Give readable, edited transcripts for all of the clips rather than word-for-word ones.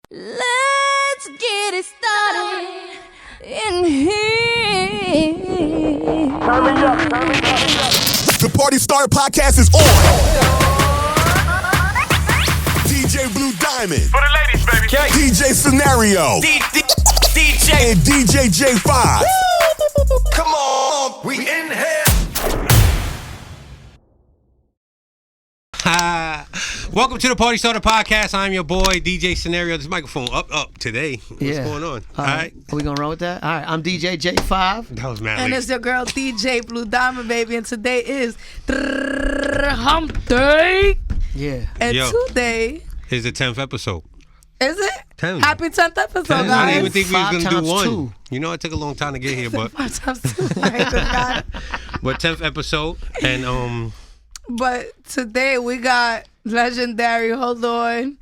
Let's get it started in here. Turn me up. The Party Starter Podcast is on. DJ Blue Diamond. For the ladies, baby. DJ Scenario. DJ. And DJ J5. Come on. We in here. Welcome to the Party Starter Podcast. I'm your boy, DJ Scenario. This microphone up today. What's going on? All right. Are we going to roll with that? All right. I'm DJ J5. That was mad And late. it's your girl, DJ Blue Diamond, baby. And today is Hump Day. Yeah. And Yo. today, It's the 10th episode. is it? 10. Happy 10th episode, 10. guys. I didn't even think we was 5 going to do times one. 2. You know, it took a long time to get here, but 5 times 2. I hate this guy. but 10th episode. And But today we got legendary, hold on.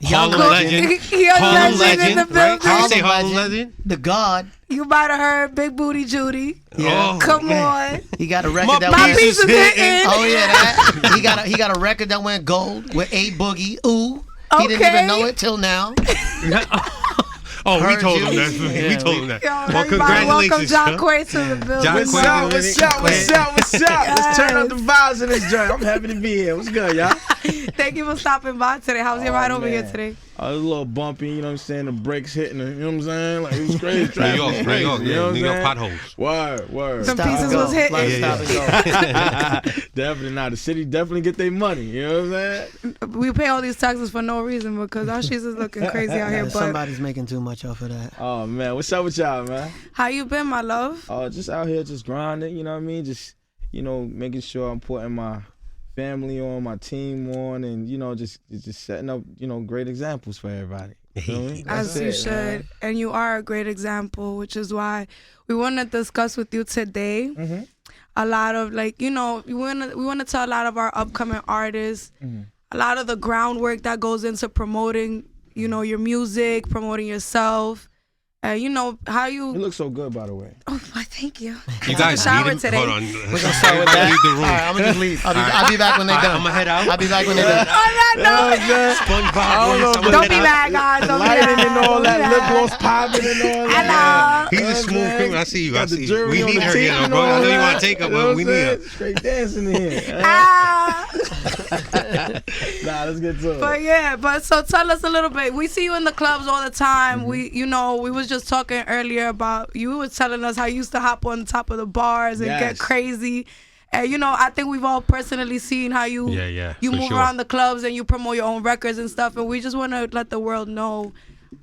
Harlem Cool. Legend. Young Harlem legend in the Legend, right? building. How you say Harlem Harlem Legend. Legend? The God. You might have heard Big Booty Judy. Yeah. Oh, Come man. on. He got a record My that My went. piece is hitting. Oh yeah, that. He got a record that went gold with A Boogie. Ooh. He didn't Okay. even know it till now. Oh, we Heard told you. him that. Yeah, We told him that. Yo, Well, everybody congratulations. welcome Jaquae to the building. Jaquae. What's up? Let's turn up the vibes in this joint. I'm happy to be here. What's good, y'all? Thank you for stopping by today. How's your ride over here man. today? I was a little bumpy, you know what I'm saying? The brakes hitting, you know what I'm saying? Like, it was crazy. New Traffic York, was New crazy, York, you know what I'm New York saying? potholes. Word. Some Stop pieces and go. was hitting. Like, Yeah, stop and go. Definitely not. The city definitely get their money, you know what I'm saying? We pay all these taxes for no reason because our shit is looking crazy out here. But Somebody's making too much off of that. Oh, man. What's up with y'all, man? how you been, my love? Just out here just grinding, you know what I mean? Just, making sure I'm putting my family on, my team on, and, just setting up, great examples for everybody. You feel me? As That's you it, should. man. And you are a great example, which is why we want to discuss with you today Mm-hmm. a lot of, we want to tell a lot of our upcoming artists, Mm-hmm. a lot of the groundwork that goes into promoting, your music, promoting yourself. How you... You look so good, by the way. Oh, why, thank you. You guys shower need him? today. Hold on. We're gonna start with that. Leave the All room. right, I'm gonna just leave. I'll be back when they're done. I'm going to head out. I'll be back when they're done. On that note, SpongeBob. don't be mad, guys. Don't be Lighting mad. and all Don't be that, mad. lip gloss popping and all that. Hello. He's a smooth Okay. criminal. I see you. Got the jury We on need the her tape here, and bro. I all know you that. want to take her, You know but what we I'm need saying? her. Straight dancing in here. Ah. Nah, let's get to it. But so tell us a little bit. We see you in the clubs all the time. Mm-hmm. We was just talking earlier about you was telling us how you used to hop on top of the bars and get Yes. crazy. And I think we've all personally seen how you you for move sure. around the clubs and you promote your own records and stuff. And we just want to let the world know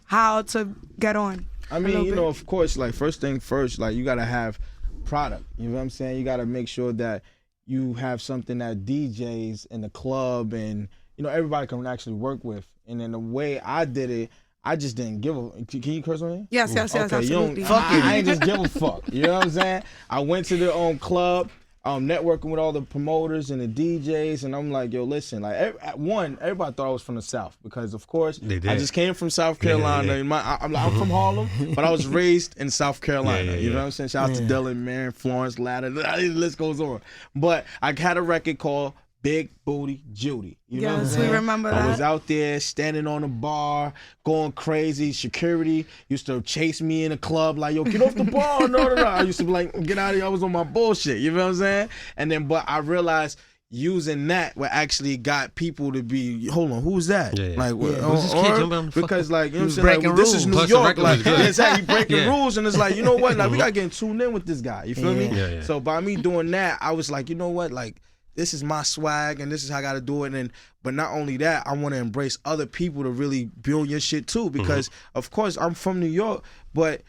how to get on. I a mean, little bit. of course, like, first thing first, like, you got to have product. You know what I'm saying? You got to make sure that you have something that DJs in the club and, everybody can actually work with. And then the way I did it, I just didn't give a... Can you curse on me? Yes, Okay, absolutely. I ain't just give a fuck. You know what I'm saying? I went to their club, networking with all the promoters and the DJs, and I'm like, yo, listen, like, everybody thought I was from the South because, of course, They did. I just came from South Carolina. Yeah. I'm from Harlem, but I was raised in South Carolina. Yeah. You know what I'm saying? Shout out to Dylan, Marion, Florence, Ladder. The list goes on. But I had a record called Big Booty Judy. You know what I'm Yes, we saying? remember I was that. out there standing on the bar, going crazy. Security used to chase me in the club like, yo, get off the bar. No. I used to be like, get out of here. I was on my bullshit. You know what I'm saying? And then, but I realized using that what actually got people to be, hold on, who's that? Yeah. Like, Who's this kid jumping on the because, like, you know what I'm was saying? Like, breaking this is rules. New Plus the York. record Like, was good. it's how you breaking Yeah. rules. And it's like, you know what? Like, we got to get tuned in with this guy. You feel me? Yeah. So by me doing that, I was like, you know what? Like, this is my swag and this is how I got to do it. But not only that, I want to embrace other people to really build your shit too. Because, of course, I'm from New York, but,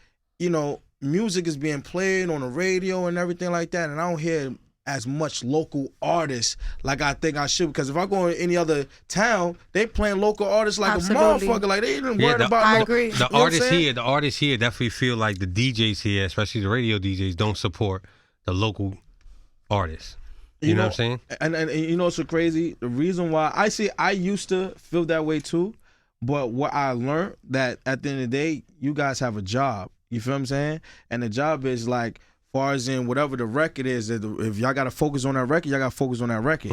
music is being played on the radio and everything like that. And I don't hear as much local artists like I think I should. Because if I go in any other town, they playing local artists like Absolutely. a motherfucker. Like, they ain't Yeah, worried about I no- agree. you The know what I'm artists saying? here definitely feel like the DJs here, especially the radio DJs, don't support the local artists. You know what I'm saying? And you know what's so crazy? The reason why I used to feel that way too, but what I learned that at the end of the day, you guys have a job. You feel what I'm saying? And the job is like far as in whatever the record is, if y'all got to focus on that record, y'all got to focus on that record.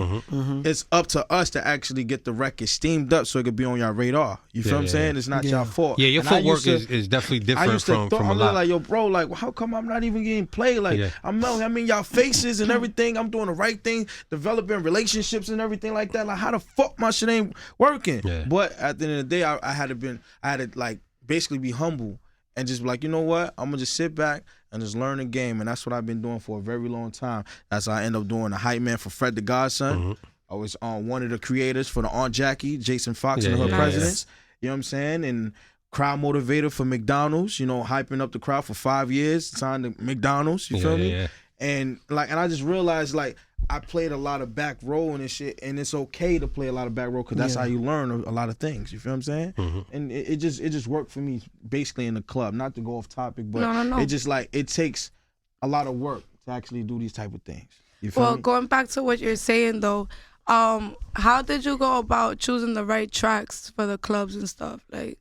It's up to us to actually get the record steamed up so it could be on your radar. You feel what I'm saying? It's not y'all fault. Yeah, your And I footwork used is definitely I different used to from a I'm lot. like, yo, bro, like, how come I'm not even getting played? Like, I'm in y'all faces and everything. I'm doing the right thing, developing relationships and everything like that. Like, how the fuck my shit ain't working? Yeah. But at the end of the day, I had to like basically be humble and just be like, you know what? I'm gonna just sit back and just learn the game, and that's what I've been doing for a very long time. That's how I end up doing the hype man for Fred the Godson. I was one of the creators for the Aunt Jackie, Jason Fox and the Hood Presidents. You know what I'm saying? And crowd motivator for McDonald's. You know, hyping up the crowd for 5 years, signed to McDonald's. You feel me? And I just realized like I played a lot of back row and shit, and it's okay to play a lot of back row because that's how you learn a lot of things. You feel what I'm saying? And it just worked for me basically in the club. Not to go off topic, but it just like it takes a lot of work to actually do these type of things. You feel me? Going back to what you're saying though, how did you go about choosing the right tracks for the clubs and stuff? Like,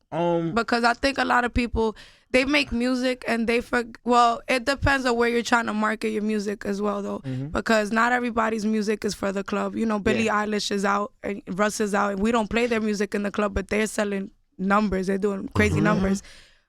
because I think a lot of people, they make music and it depends on where you're trying to market your music as well though, because not everybody's music is for the club. You know, Billie Eilish is out and Russ is out, and we don't play their music in the club, but they're selling numbers, they're doing crazy numbers.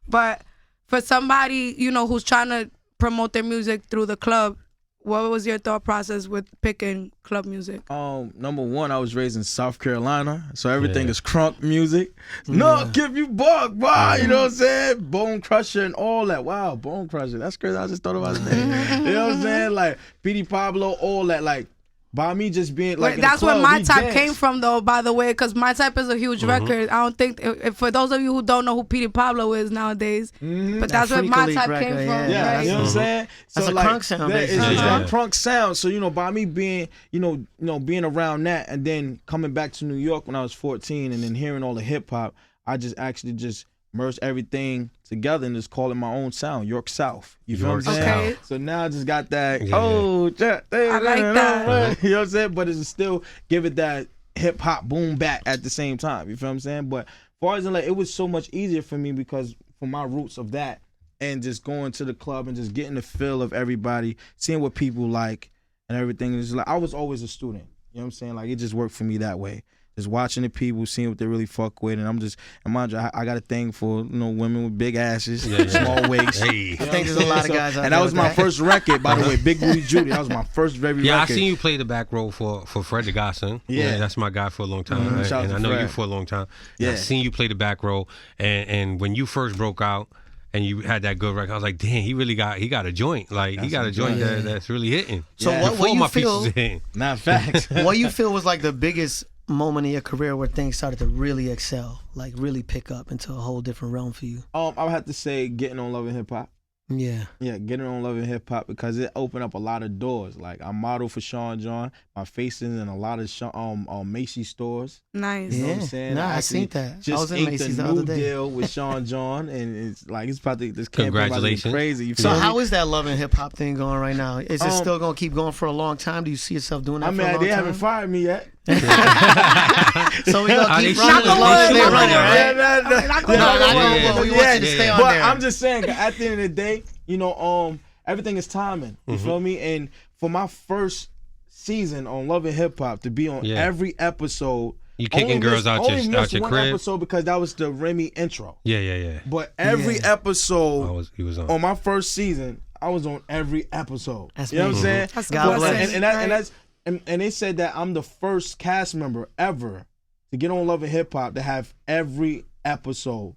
But for somebody, you know, who's trying to promote their music through the club, what was your thought process with picking club music? Number one, I was raised in South Carolina, so everything is crunk music. No, give you buck, wow, you know what I'm saying? Bone Crusher and all that. Wow, Bone Crusher, that's crazy. I just thought about his name. You know what I'm saying? Like Petey Pablo, all that. Like by me just being like, that's in the club, where My we Type dance. came from, though. By the way, because My Type is a huge record. I don't think if for those of you who don't know who Petey Pablo is nowadays, but that's where My Freak Type League came record, from. Yeah, right? you know what I'm saying? That's a crunk sound, It's basically. that crunk sound. So, you know, by me being, you know, being around that and then coming back to New York when I was 14 and then hearing all the hip hop, I just actually just merged everything together and just call it my own sound, York South. You feel what I'm saying? Okay. So now I just got that, I like that. You know what I'm saying? But it's still give it that hip hop boom back at the same time. You feel what I'm saying? But as far as like, it was so much easier for me because for my roots of that and just going to the club and just getting the feel of everybody, seeing what people like and everything. It's like I was always a student. You know what I'm saying? Like it just worked for me that way. Just watching the people, seeing what they really fuck with, and I'm just, and mind you, I got a thing for, you know, women with big asses, small waists. Hey. I think there's a lot of guys out and there that was with my that. first record, by the way, Big Booty Judy. That was my first very Yeah, record. I seen you play the back row for Fred the Godson. Yeah. That's my guy for a long time. Right? Shout out And to I know Fred. you for a long time. Yeah. I seen you play the back row, and when you first broke out and you had that good record, I was like, damn, he got a joint. Like he got a joint that's really hitting. So Yeah. what Before you my feel? pieces hitting. Not facts. What you feel was like the biggest moment in your career where things started to really excel, like really pick up into a whole different realm for you? I would have to say getting on Love and Hip Hop. Yeah. Yeah, getting on Love and Hip Hop because it opened up a lot of doors. Like I modeled for Sean John. My face is in a lot of Macy's stores. Nice. You know Yeah. what I'm saying? Nah, I actually seen that. I Just was in inked Macy's a the new other day. deal with Sean John, and it's like it's about to this campaign about to be Congratulations. crazy. You So feel me? how is that love and hip hop thing going right now? Is it still gonna keep going for a long time? Do you see yourself doing that I for a mean, long they time? haven't fired me yet. So we gonna They keep should. running as long as they're Knock on running, wood. right? Knock on No, wood. not Yeah. no, but we want you to stay on But there. I'm just saying, at the end of the day, you know, everything is timing. You feel me? And for my first season on Love and Hip Hop to be on every episode, You kicking only girls missed- out only your missed out your one crib. episode because that was the Remy intro. Yeah. But every episode He was on. my first season, I was on every episode. That's you know what I'm amazing. saying? That's God a bless. blessing. And they said that I'm the first cast member ever to get on Love and Hip Hop to have every episode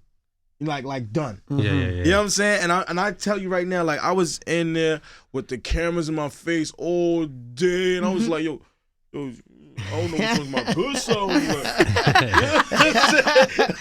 like done. Yeah. You know what I'm saying? And I tell you right now, like I was in there with the cameras in my face all day, and I was like, yo, I don't know which one's my good song.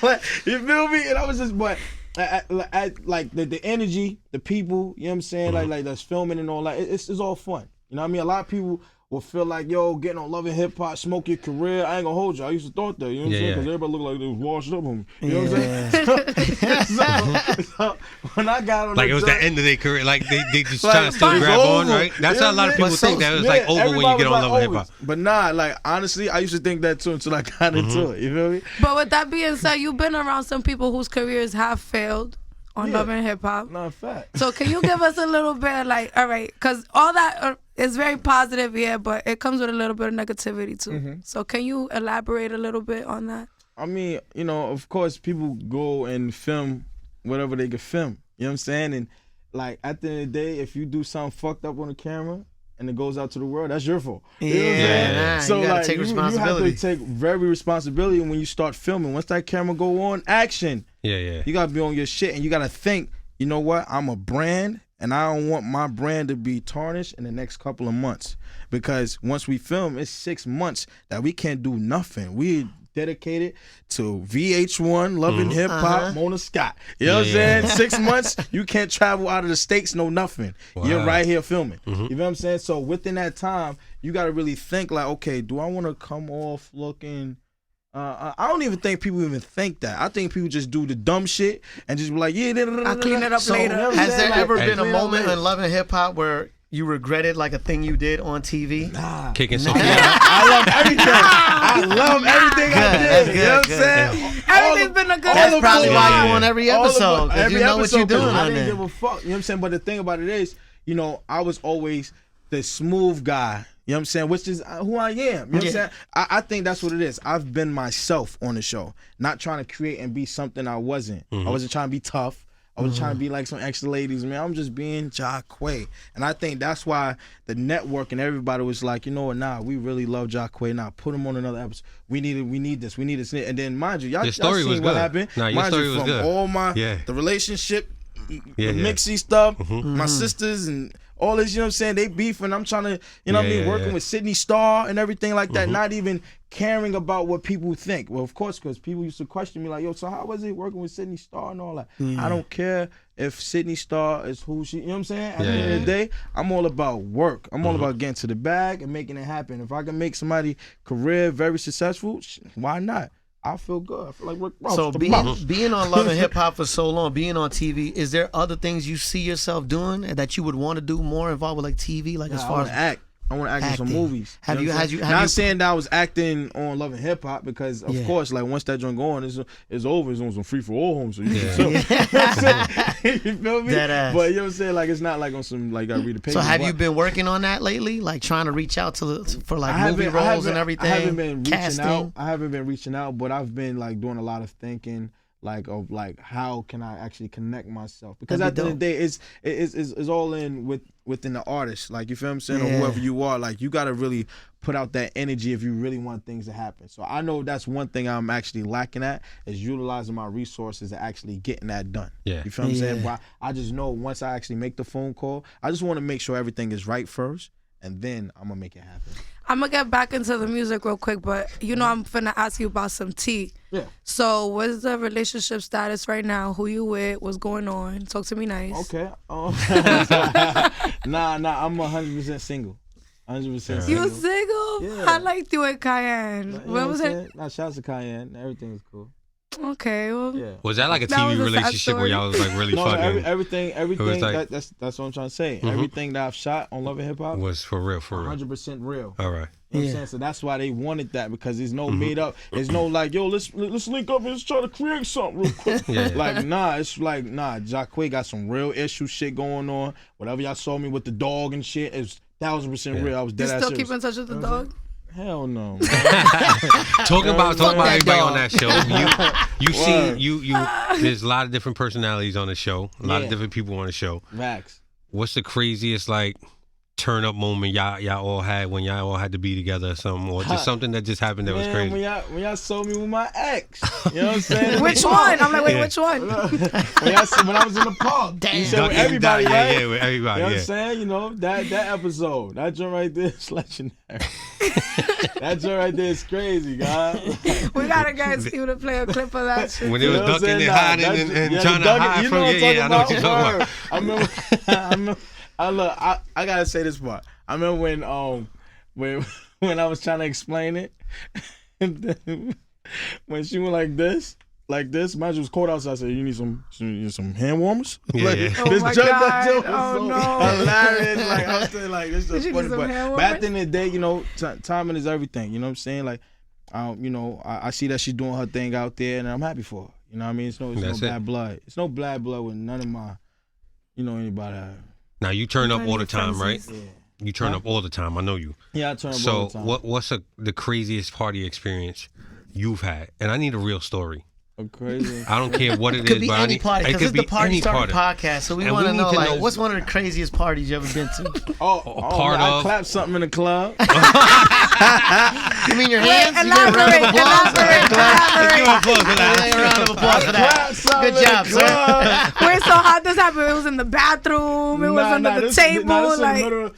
Like, you feel me? And I was just, but like the energy, the people, you know what I'm saying? Like that's filming and all that. It's all fun. You know what I mean? A lot of people will feel like, yo, getting on Love and Hip Hop, smoke your career. I ain't gonna hold you. I used to thought that, you know what I'm saying? Because everybody looked like they was washed up on me. You know what I'm saying? So when I got on Like that it was joint- the end of their career. Like they just Like, trying to still it's grab on, over. right? That's Yeah, how a lot of man. people think that it was like over when you everybody get was on Love and Hip oh, Hop. But nah, like honestly, I used to think that too until I got into it. You feel me? But with that being said, you've been around some people whose careers have failed on Love and Hip Hop. Not fact. So can you give us a little bit, like, all right, because all that is very positive, yeah, but it comes with a little bit of negativity too. So can you elaborate a little bit on that? I mean, of course, people go and film whatever they can film. You know what I'm saying? And like at the end of the day, if you do something fucked up on the camera and it goes out to the world, that's your fault. You know what I'm saying? So you gotta like, take responsibility. You have to take very responsibility when you start filming. Once that camera go on, action. Yeah. You gotta be on your shit, and you gotta think. You know what? I'm a brand, and I don't want my brand to be tarnished in the next couple of months. Because once we film, it's 6 months that we can't do nothing. We dedicated to VH1, Love and Hip Hop, Mona Scott. You know what I'm saying? 6 months, you can't travel out of the States, no nothing. Wow. You're right here filming. You know what I'm saying? So within that time, you got to really think like, okay, do I want to come off looking... I don't even think people even think that. I think people just do the dumb shit and just be like, yeah, I'll clean it up later. Has there ever been a clean it up moment later. in Love and Hip Hop where you regretted like a thing you did on TV? Kicking something I love everything. I love everything I did. You know what I'm saying? Everything's been a good That's probably episode. why you on every episode, because you know what you're doing I on didn't there. give a fuck. You know what I'm saying? But the thing about it is, I was always the smooth guy. You know what I'm saying? Which is who I am. You know what I'm saying? I think that's what it is. I've been myself on the show, not trying to create and be something I wasn't. I wasn't trying to be tough. I wasn't trying to be like some extra ladies, man. I'm just being Jaquae. And I think that's why the network and everybody was like, you know what, nah, we really love Jaquae. Nah, put him on another episode. We need this. And then mind you, y'all story seen was what good. happened. Nah, your mind story you, was from good. all my the relationship, the mixy stuff, my sisters and all this, you know what I'm saying? They beefing. I'm trying to, what I mean, working with Sydney Starr and everything like that, not even caring about what people think. Well, of course, because people used to question me like, yo, so how was it working with Sydney Starr and all that? I don't care if Sydney Starr is who she, you know what I'm saying? At the end of the day, I'm all about work. I'm all about getting to the bag and making it happen. If I can make somebody's career very successful, why not? I feel good. I feel like Rick Ross. So being on Love and Hip Hop for so long, being on TV, is there other things you see yourself doing that you would want to do more involved with like TV, like as far as act? I want to act in some movies. Have you not saying that I was acting on Love and Hip Hop because of course, like once that joint go on, it's over. It's on some free for all homes. So you can chill. You feel me? Dead ass. But you know what I'm saying? Like it's not like on some like I read the paper. So have you been working on that lately? Like trying to reach out for like movie roles and everything? I haven't been reaching casting? out. I haven't been reaching out, but I've been like doing a lot of thinking. Like of like how can I actually connect myself, because at the end of the day it's all within the artist, like you feel what I'm saying, or whoever you are, like you gotta really put out that energy if you really want things to happen. So I know that's one thing I'm actually lacking at, is utilizing my resources and actually getting that done. You feel what I'm saying? But I just know once I actually make the phone call, I just want to make sure everything is right first, and then I'm gonna make it happen. I'm gonna get back into the music real quick, but I'm finna ask you about some tea. Yeah. So what's the relationship status right now? Who you with? What's going on? Talk to me nice. Okay. Nah, I'm 100% single. 100% single. You single? Yeah. I liked you at Cayenne. You know What was it? saying? Nah, shouts to Cayenne. Everything is cool. Okay, well. Yeah. Was that like a That TV was a sad relationship where story. y'all was like really No, fucking? everything. like- That's what I'm trying to say. Everything that I've shot on Love and Hip Hop Was for real. 100% real. All right. You know what I'm saying? So that's why they wanted that, because there's no made up. There's no like, yo, let's link up and let's try to create something real quick. Like, nah, it's like, nah, Jaquae got some real issue shit going on. Whatever y'all saw me with the dog and shit, it's 1000% real. I was You dead ass still serious. keep in touch with the dog? Hell no. Talking about everybody dog. on that show. You see, there's a lot of different personalities on the show. A lot of different people on the show. Max. What's the craziest like turn up moment y'all all had when y'all all had to be together or something, or just something that just happened that was Man, crazy? when y'all saw me with my ex, you know what I'm saying? Which one? I'm like, wait, which one? when I was in the park, you said with everybody, right? Yeah, with everybody. You know what Yeah. I'm saying? You know, that episode, that joint right there is legendary. That joint right there is crazy, God. We gotta get you to play a clip of that shit. When they was You know what I'm ducking saying? and hiding and trying to hide you from know you. Yeah, I know what you're talking about. I remember. I gotta say this part. I remember when I was trying to explain it, and then when she went like this. Mind you, it was cold outside. I said, "You need some hand warmers." Yeah, like, yeah. Oh this my joke, God. that joke was Oh, so no. hilarious. Like I was saying, like this is You funny, need some but hand at warmers? the end of the day, you know, timing is everything. You know what I'm saying? Like, I see that she's doing her thing out there, and I'm happy for her. You know what I mean? It's no bad blood. It's no bad blood with none of my, anybody. Now you turn up all the time, right? Frenzies. You turn up all the time. I know you. Yeah, I turn up all the So time. what's the craziest party experience you've had? And I need a real story. Crazy. I don't care what it Could is, be but any party, it because could it's be the Party any Starter party. podcast, so we And want to we know, need to like, know- what's one of the craziest parties you ever been to? part I of- clapped something in the club. You mean your hands? You get a round of applause? Give him applause for that. A round of applause for that. Good job, sir. Wait, so how this happened? It was in the bathroom. It was under the table.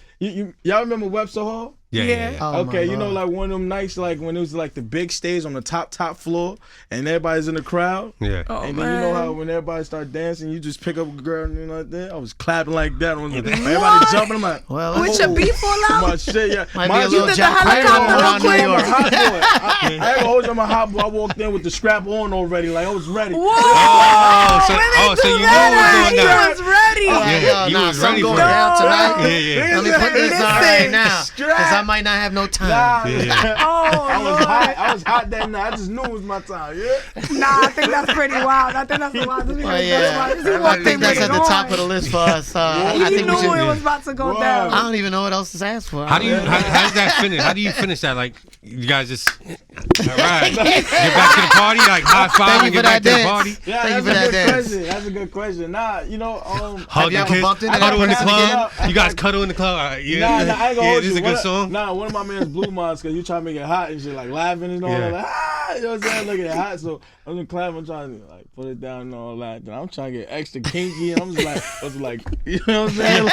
Y'all remember Webster Hall? Yeah. Oh, Okay, my you know, Lord. like one of them nights, like when it was like the big stage on the top floor, and everybody's in the crowd. Yeah. Oh, And man. then you know how when everybody start dancing, you just pick up a girl and like that. I was clapping like that. Everybody jumping. I'm like, Well, With your beef all out? my shit, yeah. might be Mind a you, little did the Jaquae helicopter Grizzle around New real I'm a York. hot boy. I ain't gonna hold you, I'm a hot boy. I walked in with the strap on already, like I was ready. Whoa! Oh, so When they you do knew that, it was going he down. was ready. Like, Yeah, yo, you nah, was something ready going for it. down tonight. Yeah, yeah. Let me put this on right now, because I might not have no time. Nah, Oh, I was Lord. hot. I was hot that night. I just knew it was my time. Yeah. Nah, I think that's pretty wild. I think that's the wildest. Oh, yeah. I think that's at the top of the list for us. I You think we knew should. it was about to go Wow. down. I don't even know what else to ask for. How does that finish? How do you finish that? Like you guys just all right, get back to the party, like high five Thank and you get for back that to the dance. party. Yeah, Thank you that's for a that good dance. question. That's a good question. Nah, Hug you and ever kiss, bumped into cuddle that in the person club. again? You guys cuddle in the club. Yeah, Nah, I ain't gonna yeah, hold this is you. a good song. Nah, one of my man's Blue Minds, because you trying to make it hot and shit, like laughing and all Yeah. that. Like, you know what I'm saying? Look at it hot. So I'm in clap, I'm trying to like put it down and all that. Then I'm trying to get extra kinky. And I'm just like, I was like, you know what I'm saying?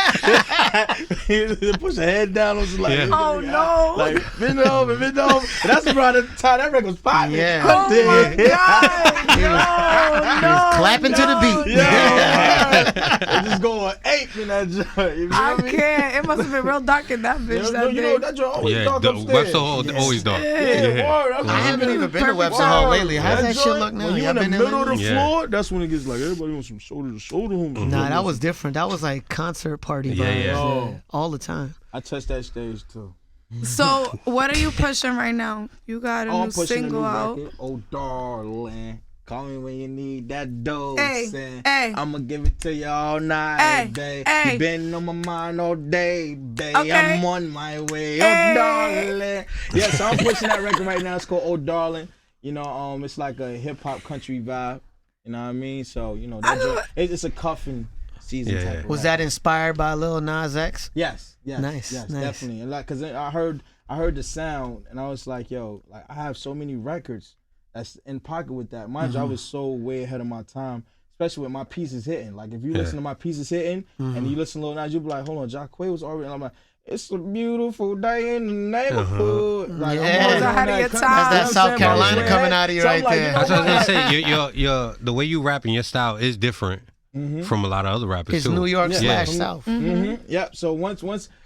Like, push her head down. I was like, Yeah. Oh, no. Like, bend over. And that's around the time that record was popping. Yeah. Oh, my God. He was clapping to the beat. Yeah, just going ape in that joint. You know I what I mean? can't. It must have been real dark in that bitch that You day. know that joint always Yeah, dark the upstairs. Webster Hall always dark. Yeah, word. I haven't even been to Perfect Webster time. Hall lately. How's that shit joint, look now? When you Y'all in the been there middle of the lately? Yeah. floor, that's when it gets like everybody on some shoulder to shoulder. Nah, that was different. That was like concert party Yeah, vibes. yeah. Oh. All the time. I touched that stage too. So, what are you pushing right now? You got a Oh, new I'm pushing a single new out. record. Oh, darling. Call me when you need that dough. Hey, hey. I'ma give it to you all night, Hey, babe. hey. You been on my mind all day, babe. Okay. I'm on my way. Hey. Oh, darling. Yeah, so I'm pushing that record right now. It's called Oh, Darling. You know, it's like a hip hop country vibe. You know what I mean? So, you know, it's a cuffing season Yeah, type yeah. of Was rap. that inspired by Lil Nas X? Yes. Nice, Yes, nice. definitely. And like, cause I heard the sound, and I was like, yo, like I have so many records that's in pocket with that. Mind you, I was so way ahead of my time, especially with my pieces hitting. Like if you listen to my pieces hitting, and you listen to Lil Nas, you'll be like, hold on, Jaquae was already. And I'm like, it's a beautiful day in the neighborhood. Like, Yeah. I'm always Ahead on of your kind- time. That's that you know what I'm South saying? Carolina My coming way. out of you So I'm right like, there. you know That's what I was what? gonna say. Your the way you rap and your style is different from a lot of other rappers It's too. New York Yeah. / South. Yep. So once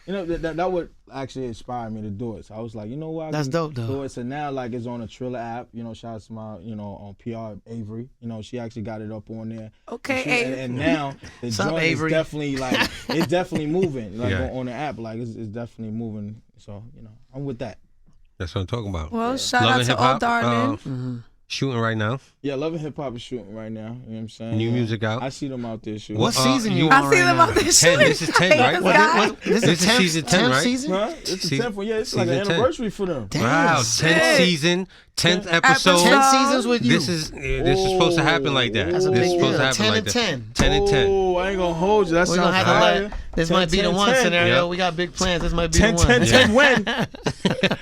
you know that would actually inspire me to do it. So I was like, you know what? I That's can dope, though. do it. So now like it's on a Triller app. You know, shout out to my on PR Avery. You know, she actually got it up on there. Okay, And she- Avery. and now the What's up, joint Avery? is definitely like it's definitely moving. Like Yeah. on the app, like it's definitely moving. So you know, I'm with that. That's what I'm talking about. Well, shout Love out and to Hip Hop, Old Darling. shooting right now. Yeah, Love and Hip Hop is shooting right now. You know what I'm saying? New Yeah. music out. I see them out there shooting. What season you I on see right them now? out there 10. shooting. This is 10, right? This guy. This This is the 10th, season 10, right? season? Huh? It's the Season- 10th one. Yeah, it's like an season 10. anniversary for them. Damn. Wow, 10th season, 10th episode. 10 seasons with you. This is supposed to happen like that. That's a This big is supposed deal. to happen 10 like and that. 10. 10 and 10. Oh, I ain't gonna hold you. That We're sounds gonna have to fire. let. This 10, might be 10, the one 10. scenario. Yep. We got big plans. This might be 10, the one. 10, Yeah. 10 win.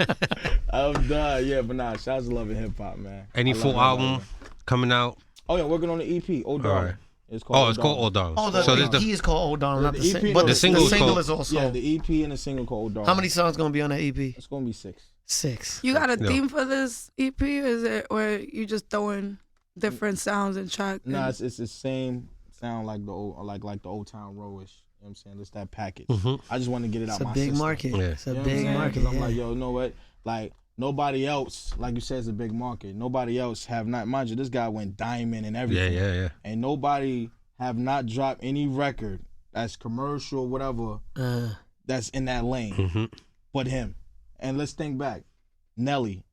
I'm done. Yeah, but nah, shouts to Love and Hip Hop, man. Any I love full it, album love it. coming out? Oh yeah, working on the EP. Old Darling. right. It's called. Oh, it's called Old Darling. Oh, the so this EP is called Old Darling, not The the EP single. no, But the the single single, is is also. Yeah, the EP and the single called Old Darling. How many songs gonna be on that EP? It's gonna be 6. 6. You got a No. theme for this EP, or is it where you just throwing different sounds and track? Nah, it's the same sound like the old like the Old Town Rowish. You know what I'm saying? It's that package. I just want to get it out It's a my big system. market. Yeah. It's a You know what I'm big saying? market. 'Cause I'm yeah. like, yo, you know what? Like nobody else, like you said, it's a big market. Nobody else have not. Mind you, this guy went diamond and Yeah, everything. yeah. And nobody have not dropped any record that's commercial, whatever, that's in that lane, but him. And let's think back, Nelly,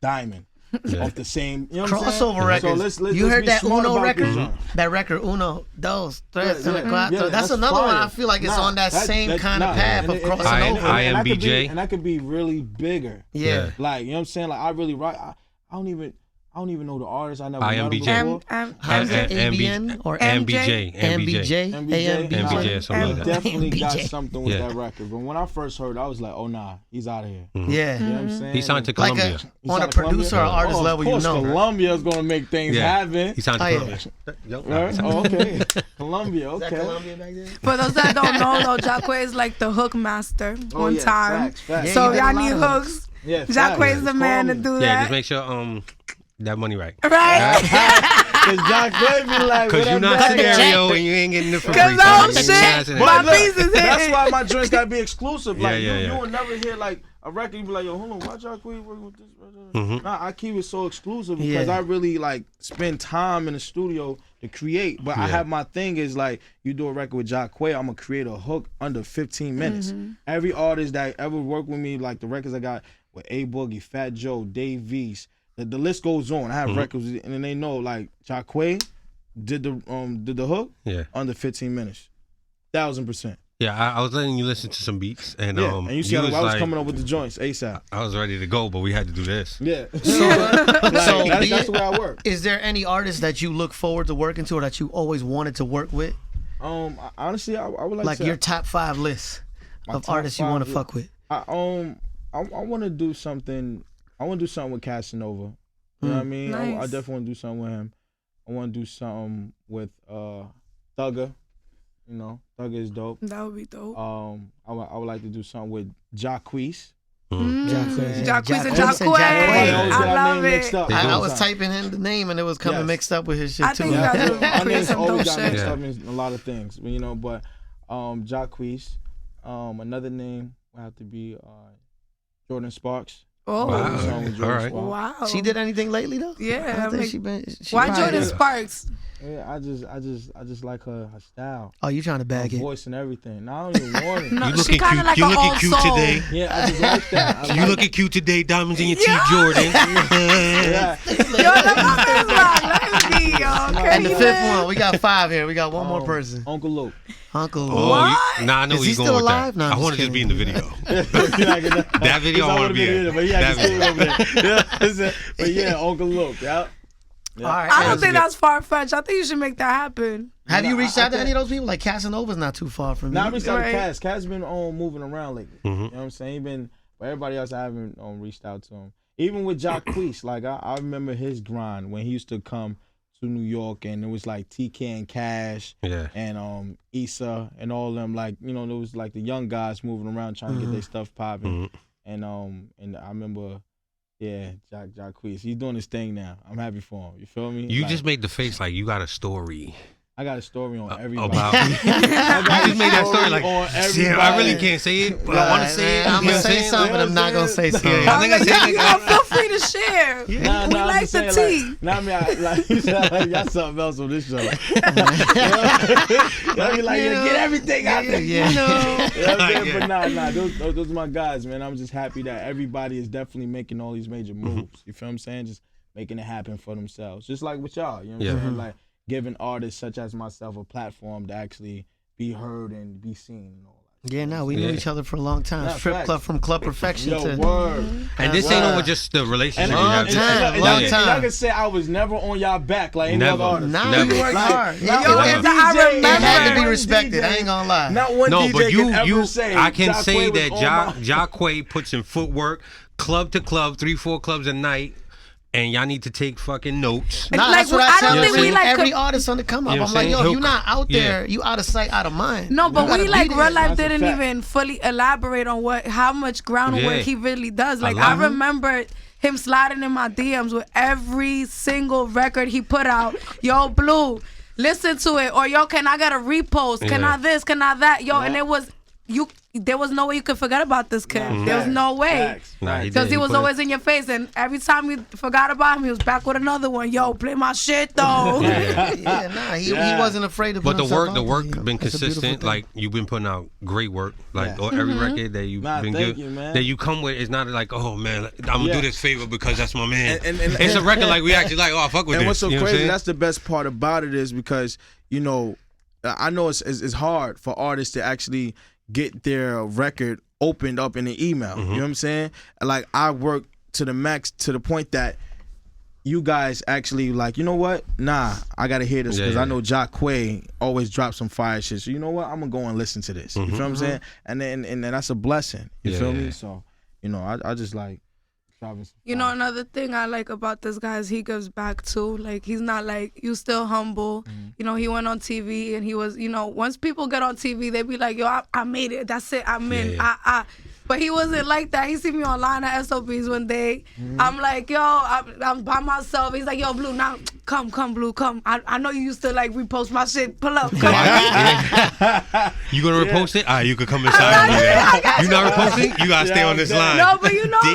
Diamond. off the same, you know what I'm saying? Crossover records. So let's you heard be that smart Uno about record? this joint. That record, Uno, dos, tres, Yeah, cuatro. yeah, That's another fire. one I feel like it's on that same kind of path of crossing over. IMBJ. And that could be really bigger. Yeah. Like, you know what I'm saying? Like, I really rock. I don't even know the artist. I never met him IMBJ. before. How's it? ABN or MBJ. MBJ? MBJ, something like that. Definitely got MBJ. something with that record. But when I first heard it, I was like, oh, nah, he's out of here. Yeah. You know what I'm saying? He signed to Like Columbia. on a producer or artist level, you Of know. course, Columbia's going to make things happen. He signed to Columbia. Right? Oh, okay. Columbia, okay. Columbia back then? For those that don't know, though, Jaquae is like the hook master one yeah, time. facts. So Yeah, y'all you did a need lot of hooks. Yeah, Jaquae is the man to do Yeah, that. just make sure that money right. Right? Because Jaquae be like, Because you're not scenario and you ain't getting it for free. Because oh shit, my look, piece is that's hitting. why my joints gotta be exclusive. Like Yeah, you will never hear like a record. You be like, yo, hold on, why Jaquae working with this? Nah, I keep it so exclusive because I really like spend time in the studio to create. But I have my thing is like, you do a record with Jaquae, I'm gonna create a hook under 15 minutes. Every artist that ever worked with me, like the records I got with A Boogie, Fat Joe, Dave V's, the list goes on. I have records, and then they know like Jaquae did the hook under 15 minutes, 1000%. Yeah, I was letting you listen to some beats, and And you see how I was like, coming up with the joints ASAP. I was ready to go, but we had to do this. Yeah. So that's the way I work. Is there any artist that you look forward to working to or that you always wanted to work with? Honestly, I would like to Like your top 5 list of top artists you 5 want to fuck with. I want to do something. I want to do something with Casanova. You know what I mean? I Nice. definitely want to do something with him. I want to do something with Thugger. You know, Thugger is dope. That would be dope. I would like to do something with Jaquae. Jaquae and Jaquae. I love mixed it. up. I was typing in the name and it was coming mixed up with his shit I too. think you guys would My create name's some dope always got shit. mixed up in a lot of things, you know. But Jaquae. Another name would have to be Jordan Sparks. Oh, Wow. Song with Jordan All right. Sparks. wow. She did anything lately though? Yeah, I I think mean, she why probably Jordan did. Sparks? Yeah, I just like her style, Oh, you trying to her bag it? voice and everything. No, I don't even want it. No, You she looking kind cute. of like You an looking old cute soul. today. Yeah, I just like that. You looking cute today. Diamonds in your teeth, Jordan. Yeah. Yo, the comments like, let me be, yo. And the 5th one, we got 5 here. We got one more person. Uncle Luke. Uncle. Oh, I know Is where he you're going still with alive? that. No, I'm I want to just just be in the video. that That video I want to be in. But yeah, That just video. over there. But yeah, Uncle Luke. Yeah. All right. I don't think that's far fetched. I think you should make that happen. Have you reached out to I any of those people? Like Casanova's not too far from Now I you. reached out to Right. Cass. Cass been moving around lately. You know what I'm saying? He been, but everybody else I haven't reached out to him. Even with Jaquae, like I remember his grind when he used to come to New York, and it was like TK and Cash, and Issa and all them, like, you know, there was like the young guys moving around trying to get their stuff popping, and I remember, Jaquae, he's doing his thing now. I'm happy for him. You feel me? You Like, just made the face like you got a story I got a story on everybody. about. I You got just made that story like, on shit, I really everybody. can't say it, but I want to say it. I'm You know gonna what say saying? something, but I'm not gonna say something. I think I said you know, feel free to share. We I'm like just the saying, tea. Like, nah, I mean, like you said, like, y'all something else on this show. Y'all be like, get everything out there. Yeah. You know what I'm saying? Yeah. But nah, those are my guys, man. I'm just happy that everybody is definitely making all these major moves. You feel what I'm saying? Just making it happen for themselves. Just like with y'all, you know what I'm saying? Like giving artists such as myself a platform to actually be heard and be seen and all that. Yeah, no, we knew each other for a long time. Nah, Strip facts. club from Club Perfection Yo, to word. And this ain't over just the relationship you have. long time, And long y'all time. can say I was never on y'all back like any Never. other artist. Nah, Never. you worked hard. Like, Yo, not it one had- I DJ, remember. it had to be one respected. DJ, I ain't gonna lie. Not one No, DJ but can ever say I can Jaquae say was that on my- Jaquae puts in footwork, club to club, 3-4 clubs a night, and y'all need to take fucking notes. Nah, Like, that's what I I don't tell think we, like, every could- artist on the come up. You know I'm what I'm like, yo, saying? you not out Yeah. there. You out of sight, out of mind. No, but You gotta we like be real there. life That's a didn't fact. even fully elaborate on how much groundwork Yeah. he really does. Like lot. I remember him sliding in my DMs with every single record he put out. Yo, Blue, listen to it. Or yo, can I get a repost? Can Yeah. I this? Can I that? Yo, and it was there was no way you could forget about this kid. There was no way. Nah, Because he was put it- always in your face, and every time you forgot about him, he was back with another one. Yo, play my shit though. He wasn't afraid to put But the himself work, the out work there, you know. been It's a beautiful consistent. thing. Like you've been putting out great work. Like Yeah. on every record that you've been thank good, you, man. that you come with. It's not like, oh man, I'm gonna do this favor because that's my man. And it's a record like we actually like, oh, fuck with and this. what's so You know what I'm crazy? saying? That's the best part about it is because I know it's hard for artists to actually get their record opened up in an email. You know what I'm saying? Like I work to the max to the point that you guys actually like, you know what? Nah, I gotta hear this because I know Jaquae always drops some fire shit. So you know what? I'm gonna go and listen to this. You feel what I'm saying? And then that's a blessing. You feel me? So I just like. You know, another thing I like about this guy is he gives back too. Like, he's not like, you still humble. You know, he went on TV and he was, once people get on TV, they be like, yo, I made it. That's it. I'm in. But he wasn't like that. He see me online at SOBs one day. I'm like, yo, I'm by myself. He's like, yo, Blue, now come, Blue, come. I know you used to like repost my shit. Pull up. You gonna repost it? You could come inside. You not reposting? You gotta stay on this line. No, but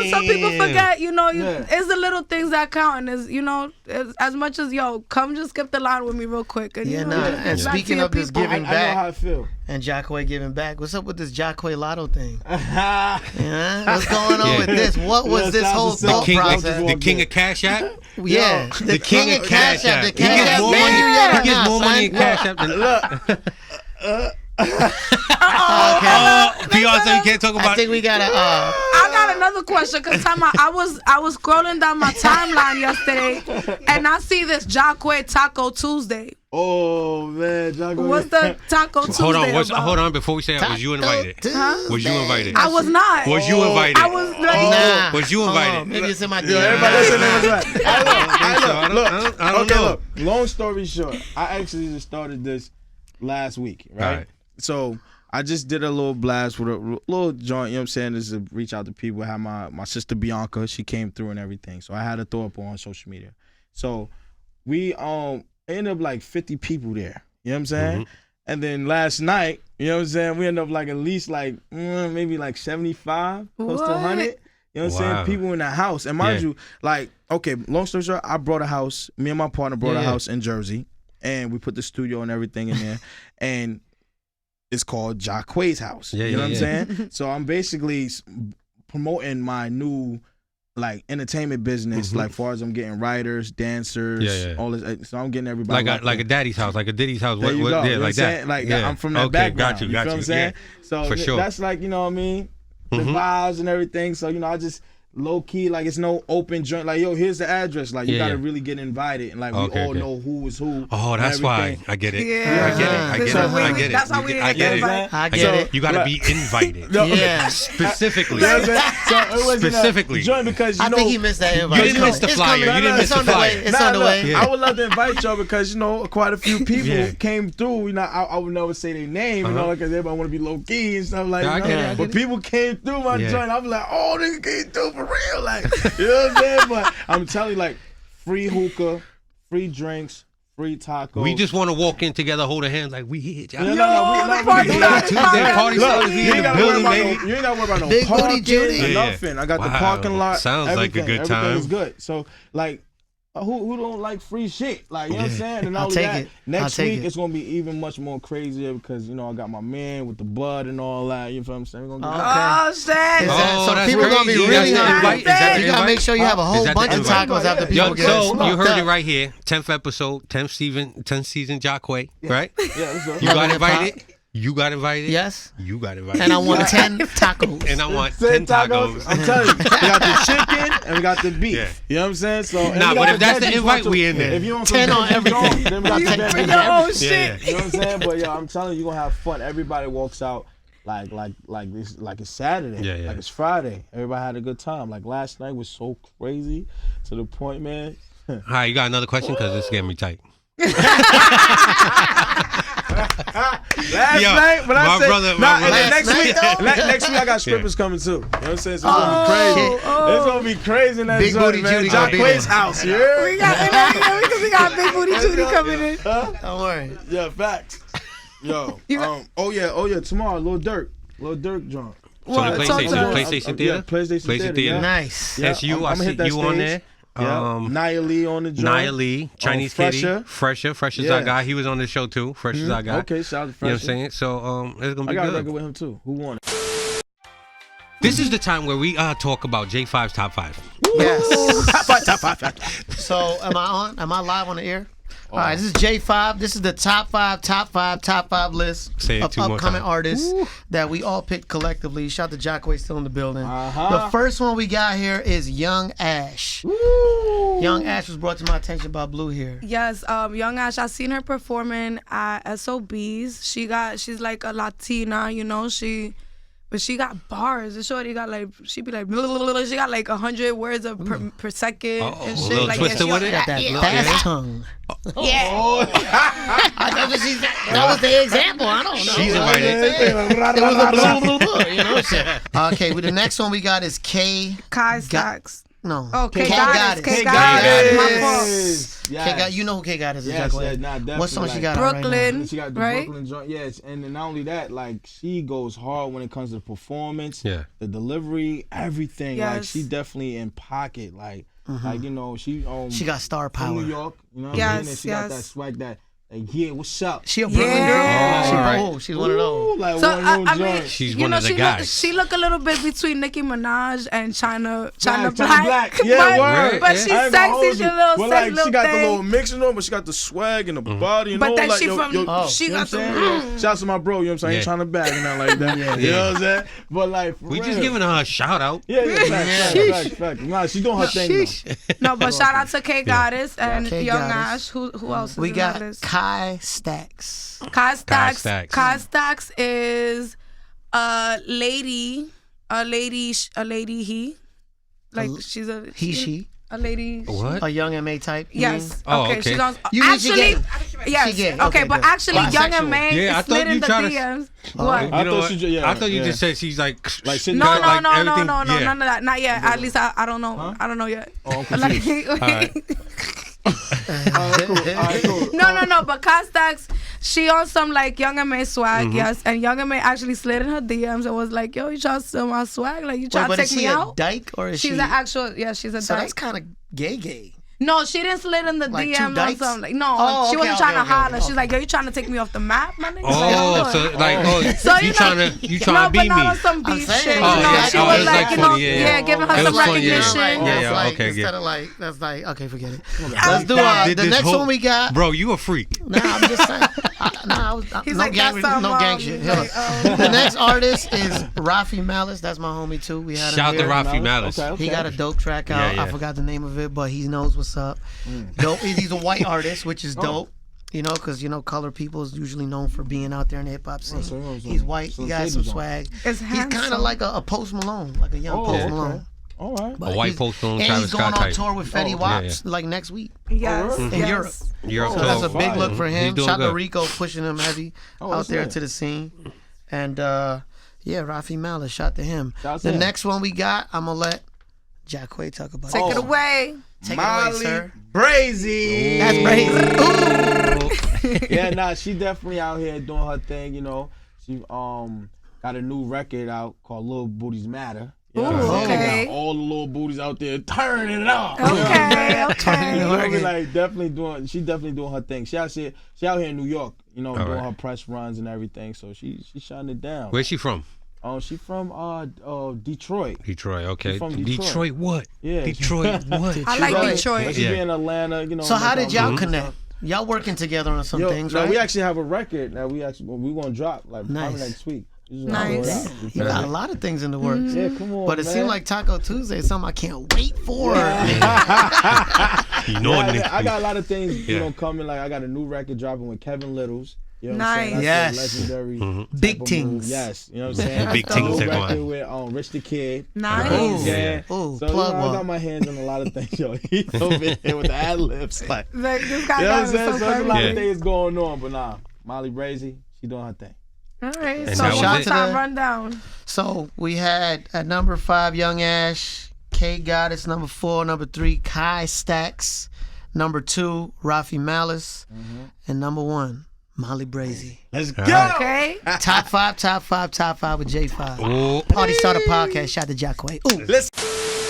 some people forget. It's the little things that count, and as much as come just skip the line with me real quick. And, And speaking of this giving I back, know how I feel. and Jaquae giving back, what's up with this Jaquae Lotto thing? What's going on with this? What was this whole thought process? The king of Cash App? Yeah, the king of Cash App. The He Cash gets App more man, money. you yet or He gets not, more money in son? Cash App than PR said you can't talk about. I think we gotta. I got another question because I was scrolling down my timeline yesterday and I see this Jaquae Taco Tuesday. Oh man, Jaquae. What's the Taco Tuesday about? Hold on. Before we say that, was you invited? Was you invited? I was not. Was you invited? I was like, Was you invited? Maybe it's in my Yo, DM. everybody listen to this. I don't know. Look. Long story short, I actually just started this last week, right? All right. So I just did a little blast with a little joint, you know what I'm saying, just to reach out to people. I had my sister Bianca, she came through and everything. So I had to throw up on social media. So we ended up like 50 people there. You know what I'm saying? And then last night, you know what I'm saying, we ended up like at least like maybe like 75, close to 100. You know what I'm saying? People in the house. And mind you, like, okay, long story short, I brought a house. Me and my partner brought a house in Jersey. And we put the studio and everything in there. And it's called Jaquae's house. You know what I'm saying? So I'm basically promoting my new like entertainment business, like far as I'm getting writers, dancers, all this. So I'm getting everybody like a daddy's house, like a Diddy's house. There you go. Yeah, You know like what I'm saying? that. Like I'm from that background. You feel what I'm saying? So for sure. that's like, you know what I mean? The vibes and everything. So, I just low key, like it's no open joint. Like, yo, here's the address. Like you gotta really get invited, and like we all know who is who. Oh, that's why I get it. Yeah. I get it. That's how we I get it. I get it. You gotta be invited. Yeah. Specifically. So it wasn't Specifically. a joint because I think he missed that invite. You didn't miss the It's flyer. coming. You didn't miss It's the on the way. flyer. It's on the way. I would love to invite y'all because quite a few people came through. I would never say their name, because everybody want to be low key and stuff like that. But people came through my joint. I'm like, oh, nigga came through for real, like, you know what I'm saying? But I'm telling you, like, free hookah, free drinks, free tacos. We just want to walk in together, hold a hand, like we here. No, party started. Tuesday party started. We You in ain't the gotta worry building, about baby. you ain't gotta worry about no Big booty parking, Judy. nothing. I got the parking lot. Sounds like a good time. Everything's good. So, like, who don't like free shit? Like, you know what I'm saying? And not I'll only take that, it. next I'll take week it. it's gonna be even much more crazier because I got my man with the bud and all that. You feel what I'm saying? We're gonna get Oh shit! So that's people gonna be crazy. really That's the invite? Is that the You gotta invite? make sure you have a whole Is that the bunch of invite? tacos after people get So you smoked heard up. it right here. 10th episode, 10th season Jaquae, right? Yeah, let's go. You got Hip-hop. invited. You got invited. Yes. You got invited. And I want 10 tacos. And I want 10 10 tacos. I'm telling you, we got the chicken and we got the beef. Yeah. You know what I'm saying? So and Nah, we but got if that's the veggies invite, too. we in there. If you want 10 some on veggies everything. then we got the veggies. Bring your own Yeah, shit. You know what I'm saying? But yo, I'm telling you, you're gonna have fun. Everybody walks out like this, like it's Saturday, Yeah. like it's Friday. Everybody had a good time. Like last night was so crazy to the point, man. All right, you got another question? Because this is getting me tight. Last night, but I my said, brother- nah, my and then brother- next week, Last night, next week I got strippers coming too. You know what I'm saying? So it's gonna be crazy. It's gonna be crazy in that Big joint, booty man. Judy gonna be Jaquae's there. house, you heard? We got Big Booty Judy coming in. Don't worry. Yeah, facts. Yo, oh yeah, tomorrow, Lil Durk. Little Dirk joint. So the PlayStation Theater? Yeah, PlayStation Theater. Yeah. Nice. Yeah, That's you. I I'ma see hit that you on there. stage. Yeah. Nia Lee on the joint. Nia Lee, Chinese Kitty, Fresher. Fresher's Yeah. our guy. He was on the show too. Fresher's our guy. Okay, shout out to Fresher. You know what I'm saying? So it's gonna I be got a good. record with him too. Who won it? This is the time where we talk about J5's top 5. Yes. Top five. So am I on? Am I live on the air? All right, this is J5. This is the top five list Say it of 2 more upcoming times. artists that we all picked collectively. Shout out to Jaquae, still in the building. Uh-huh. The first one we got here is Young Ash. Young Ash was brought to my attention by Blue here. Yes, Young Ash. I seen her performing at SOBs. She's like a Latina, you know. But she got bars. The shorty got like, she be like, blah, blah, blah, blah. She got like 100 words per second and shit. little Like, twister with it? Got that fast tongue. Yeah. That was the example. I don't know. She's a writer. It was a blah, blah, blah, you know. Shit. Okay, well, the next one we got is Kai Stacks. No. Oh, K Goddess. Goddess. K My fault. Yes. You know who K Goddess is, Yes, Jaquae. yeah, nah, definitely, What song she like, got on right Brooklyn. She got the Right? Brooklyn joint, yes, and then not only that, like she goes hard when it comes to the the delivery, everything. Like Yes. she definitely in pocket, like you know she got star from power. New York, you know what I Yes, mean? And she got that yes. swag that like yeah, what's up? She a Brooklyn Yeah. girl. She's one of those. Ooh, like So one of those I mean, joints. She's you one know, of the she guys. she look a little bit between Nicki Minaj and China China Black. Yeah, but, word. but Yeah. she's I ain't gonna hold sexy. She's you. a little But sexy like little she got the thing. little mixing on, but she got the swag and the body, you know. But then like, she yo, from yo, she you know got what I'm the. saying? Shout out to my bro, you know what I'm saying? I ain't Yeah. trying to bag and nothing like that. You know what I'm saying? But like, for We real. just giving her a shout out. Yeah, fact. Nah, she doing her thing though. No, but shout out to K Goddess and K Young Goddess. Ash. Who else is We in got that list? Kai Stacks. Kai Stacks. Stacks. Kai Stacks is a lady. He, like she's a She. a lady. What? A young MA type. you Yes. mean? Oh, okay. okay. She's on. You mean she Actually, gay? yes. She gay. Okay, Okay, but good. actually, Young Bisexual. and May Yeah, I slid thought you in the tried to- DMs. Oh. What? You I know thought what? she just- I thought you yeah. just said she's like sitting No, there, no, like no, no, everything- no, no, yeah. none of that. Not yet. At least I don't know. I don't know yet. Oh, I'm confused. Like, Alright, cool. no. But Castax, she on some like Young and May swag, yes. And Young and May actually slid in her DMs and was like, "Yo, you trying to steal my swag? Like you trying But to is take she me a out?" dyke or is She's she? an actual, yeah. She's a So dyke. that's kind of gay. No, she didn't slid in the Like two DMs on dykes? something. Like, no, Oh, she okay, wasn't trying to okay, holler. okay. She's like, "Yo, you trying to take me off the map, my nigga?" Oh, so like, So you know, trying to no, beat but not me? on some beef saying, shit. You oh, know, yeah, she oh, was it's like, like you know, funny, yeah. giving her It some was funny, yeah. recognition. Yeah, That's like, okay, instead yeah. of like, that's like, okay, forget it. I'm Let's do back. the This next whole- one we got. Bro, you a freak. Nah, I'm just saying. He's No like, gang, that's no gang shit. like, The next artist is Rafi Malice. That's my homie too. We had him Shout to here. Rafi Malice. Okay. He got a dope track out. Yeah. I forgot the name of it, but he knows what's up. Dope. He's a white artist, which is dope. You know, because colored people is usually known for being out there in the hip hop scene. He's white. He got some swag. It's He's kind handsome. of like a Post Malone, like a young Post okay. Malone. All right. But A white he's- Post Malone, and Travis he's going Scott on type. tour with Fetty yeah, Wap's like next week. Yes, In yes. Europe. Europe So that's a tour. big look for He's him. doing Shout to good. Rico pushing him heavy out that's there lit. to the scene. And yeah, Rafi Malice, shout to him. Shout to The him. next one we got, I'm going to let Jaquae talk about Take it. it away. Take it away, sir. Brazy. That's Brazy. Yeah, nah, she definitely out here doing her thing, you know. She got a new record out called Little Booties Matter. You know what I'm saying? okay. Got all the little booties out there turning it up. Okay, You know what I okay. mean? Like definitely doing her thing. She out here in New York, you know, doing right. her press runs and everything. So she's shutting it down. Where's she from? She from Detroit. Detroit, okay. from Detroit. What? Yeah. Detroit what? I like But Detroit. she Yeah. be in Atlanta, you know. So how did y'all making connect? Y'all working together on some Yo, things, now right? we actually have a record that we gonna drop like Nice. probably next week. Nice. You got a lot of things in the works. Yeah, come on, But it man. seemed like Taco Tuesday is something I can't wait for. You know Yeah, it. I got a lot of things, Yeah. coming. Like I got a new record dropping with Kevin Littles. You know Nice. what I'm saying? Yes. That's a legendary type Big of things. move. Yes, you know what I'm saying? Big A things new are record going. with Rich the Kid. Nice. Ooh. Yeah. Ooh, So plug I one. got my hands on a lot of things, yo. He's over here with the ad libs, like. Like, this guy You know what got I'm it saying? so So there's a lot Yeah. of things going on, but nah, Molly Brazy, she doing her thing. All right, And so that was one it. time rundown. So we had at number 5, Young Ash, K Goddess, number 4, number 3, Kai Stacks, number 2, Rafi Malice, and number 1, Molly Brazy. Let's go. Okay. Top five with J5. Oh. Party Starter Podcast. Shout out to Jaquae. Ooh. Let's.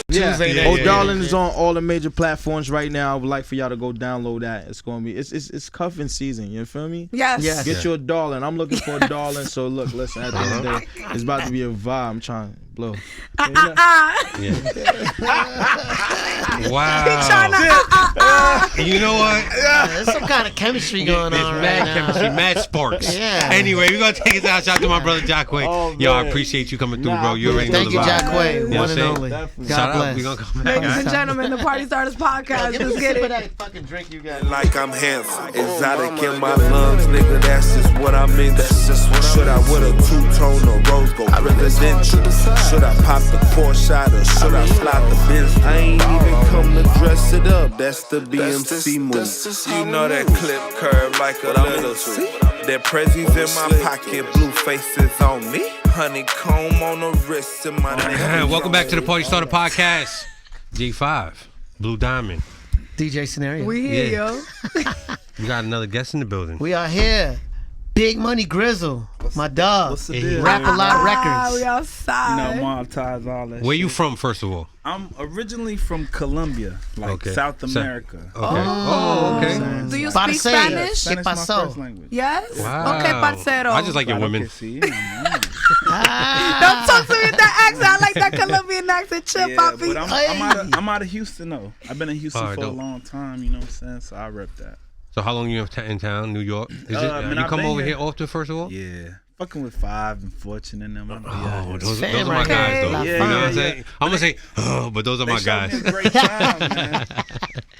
Tuesday yeah, night. Oh, yeah, Darling yeah. is on all the major platforms right now. I would like for y'all to go download that. It's gonna be it's cuffing season. You feel me? Yes. Yes. Get you a Darling. I'm looking for a Darling. So look, listen. At the end of the day, it's about to be a vibe. I'm trying to blow. Yeah. Wow. You know what? There's some kind of chemistry going There's on mad right now. chemistry, mad sparks. Yeah. Anyway, we're gonna take it out. Shout out to my brother Jaquae. Oh, Yo, I man. appreciate you coming through, Nah, bro. You already know Thank the you, vibe. Jaquae. You know One what and I'm only. saying? God Shout out. bless. We're gonna come back. Ladies and gentlemen, the Party Starters Podcast. Let's get it. that fucking drink you got. Like I'm handsome, exotic in my lungs, nigga. That's just what I'm into. Should I with a two-tone or rose gold residential? Should I pop the Porsche out or should I fly the Benz? I ain't even come to dress it up. That's the BMC move. You know that clip curve like a little C. That Brazy's in my pocket, blue faces on me. Honeycomb on the wrist and my nigga. Welcome back to the Party Starter Podcast. G5, Blue Diamond. DJ Scenario. We here, yo. We got another guest in the building. We are here. Big Money Grizzle. My dog. What's the deal? Rap a lot We records. outside. Mob ties, all that. Where shit. you from, first of all? I'm originally from Colombia, like Okay. South So- America. Okay. Oh, okay. Do you speak Parce. Spanish? ¿Qué Spanish is my pasó? first language. Yes. Wow. Okay, parcero. I just like your Claro women. que sí, man. Don't talk to me with that accent. I like that Colombian accent. Chill, Yeah, papi. but I'm out of Houston though. I've been in Houston Alright, for a dope. long time. You know what I'm saying? So I rep that. So how long you in town, New York? Is it, Man, you I've come been over here. here often, first of all? Yeah, fucking with Five and Fortune and them. Oh, those Fam are my right guys, here. though. Yeah, You know what yeah, I'm saying? I'm going to say, oh, but those are my They showed guys. me a great time, man.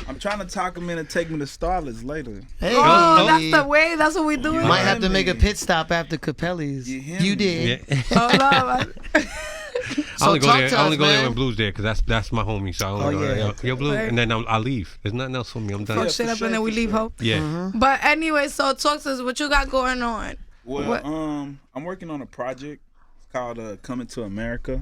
I'm trying to talk them in and take me to Starlets later. Hey. Oh, that's the way. That's what we do. Might have to make a pit stop after Capelli's. You hear You me? did. Yeah. Hold on. I only go talk there. to I only us, go there man. when Blue's there because that's my homie. So I only Oh, go there. yeah. Yo, Blue, Right. and then I leave. There's nothing else for me. I'm done. Fuck shit up and then we leave hope. Yeah. Mm-hmm. But anyway, so talk to us. What you got going on? Well, What? I'm working on a project. It's called Coming to America.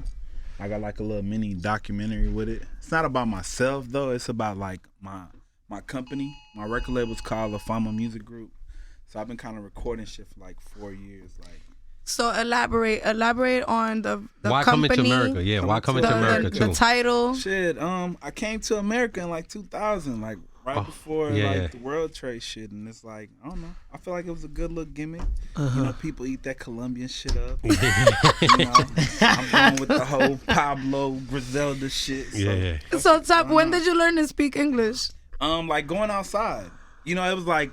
I got like a little mini documentary with it. It's not about myself though. It's about like my company. My record label's called La Fama Music Group. So I've been kind of recording shit for like 4 years. Like So elaborate on the Why company. coming to America? Yeah, why coming to America the too? title. shit. I came to America in like 2000, like right before yeah, like yeah. the World Trade shit, and it's like I don't know. I feel like it was a good little gimmick. You know, people eat that Colombian shit up. You know, I'm going with the whole Pablo Griselda shit. So, Yeah. So top, when did you learn to speak English? like going outside. You know, it was like